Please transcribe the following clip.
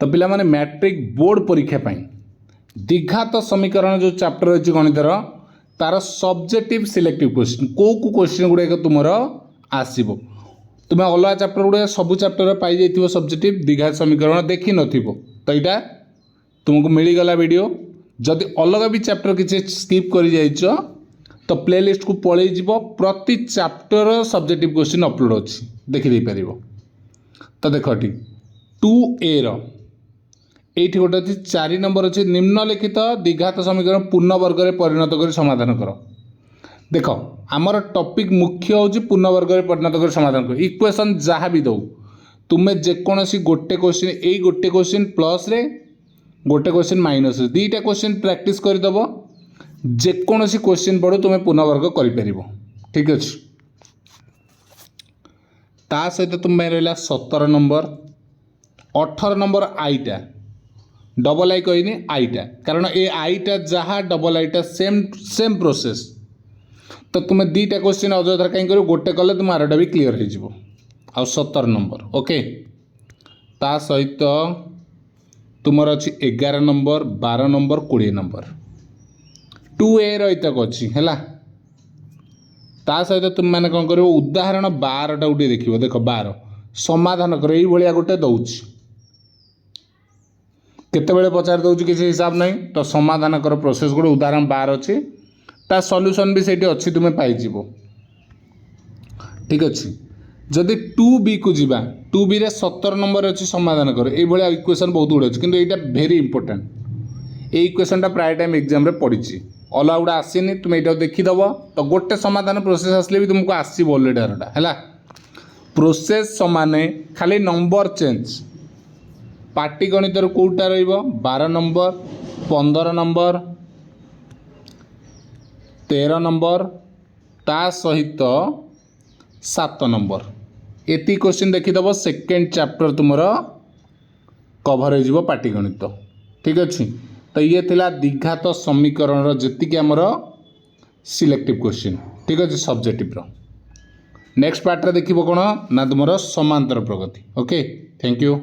तो पिला माने मैट्रिक बोर्ड परीक्षा पाई द्विघात समीकरण जो चैप्टर अच्छी गणितर तार सब्जेक्टिव सिलेक्टिव क्वेश्चन को क्वेश्चन गुड़ाक तुम आसो तुम्हें अलग चैप्टर गुड़ा सब चैप्टर पाई जाइए सब्जेक्टिव द्विघात समीकरण देखी न तो यहाँ तुमको मिलगला वीडियो जदि अलग भी चैप्टर किसी स्किप कर जाइछ तो प्लेलिस्ट को पलि प्रति चैप्टर सब्जेक्टिव क्वेश्चन अपलोड अच्छी देखी पार। तो देख टी 2A ये गोटे अच्छी 4 नंबर अच्छी निम्नलिखित द्विघात समीकरण पूर्ण वर्ग में परिणत कर समाधान कर। देख आमर टॉपिक मुख्य हूँ पूर्ण वर्ग में परिणत कर समाधान कर इक्वेशन जहाँ भी दो तुम्हें जेकोसी गोटे क्वेश्चन यही गोटे क्वेश्चन प्लस रे गोटे क्वेश्चन माइनस रे दुईटा क्वेश्चन प्रैक्टिस करदेव जेकोसी क्वेश्चन पढ़ो तुम्हें पूर्ण वर्ग कर ठीक अच्छे। ता सहित तुम रहा 17 नंबर 18 नंबर आईटा डबल आई कहनी आईटा कारण ए आईटा जहाँ डबल आईटा सेम सेम प्रोसेस तो तुम्हें दुईटा क्वेश्चन अଯଥା कहीं कर गोटे कले तुम आरटा भी क्लीयर हो 17 नंबर ओके। ता सहित तुमर अच्छी 11 नंबर 12 नंबर 20 नंबर 2A रहीतक अच्छी है। ता सहित तुम मैंने कौन कर उदाहरण 12टा गोटे देखिए देख 12 समाधान कर ये गोटे दौर केतबेले पचार दौर किसी हिसाब नहीं तो समाधान कर प्रोसेस गोटे उदाहरण 12 अच्छी ता सॉल्यूशन भी सेठी अच्छी तुम्हें पाइज ठीक अच्छे। जदि 2B को जीवा 2B रे 17 नंबर अच्छी समाधान कर ये इक्वेशन बहुत गुड़े अच्छे किंतु यहाँ भेरी इंपोर्टेंट ये इक्वेशनटा प्राय टाइम एग्जाम रे पड़ी अलग गुड़ा आसनी तुम ये देखीदेव तो गोटे समाधान प्रोसेस आसले भी तुमको आसो अलरेडी आरटा है प्रोसेस समान खाली नंबर चेंज पाटिगणितर कौटा र12 नंबर 15 नंबर 13 नंबर ता सहित 7 नंबर एति क्वेश्चन देखीदेव सेकेंड चैप्टर तुम कभर हो पाटिगणित ठीक अच्छे। तो ये थिला द्विघात समीकरण जी आमर सिलेक्टिव क्वेश्चन ठीक अच्छे सब्जेक्टिव नेक्स्ट पार्ट रे देखिबो कोन ना तुमरो समांतर प्रगति ओके थैंक यू।